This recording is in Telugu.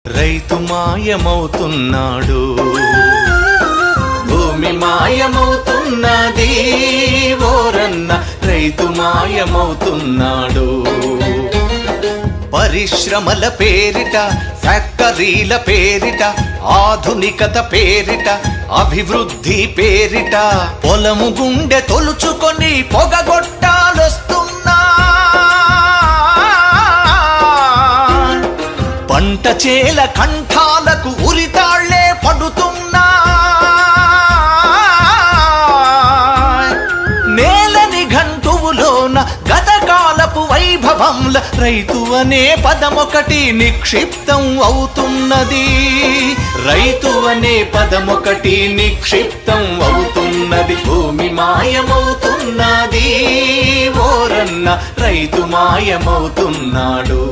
రైతు మాయమవుతున్నాడు, భూమి మాయమవుతున్నది ఓరన్న, రైతు మాయమవుతున్నాడు. పరిశ్రమల పేరిట, ఫ్యాక్టరీల పేరిట, ఆధునికత పేరిట, అభివృద్ధి పేరిట పొలము గుండె తొలుచుకొని పొగగొట్టాలొస్తున్నా. పంట చేల కంఠాలకు ఉరితాళ్లే పడుతున్నా. నేలని గంటువులోన గతకాలపు వైభవంల రైతు అనే పదమొకటి నిక్షిప్తం అవుతున్నది. రైతు అనే పదమొకటి నిక్షిప్తం అవుతున్నది. భూమి మాయమవుతున్నది ఓరన్న, రైతు మాయమవుతున్నాడు.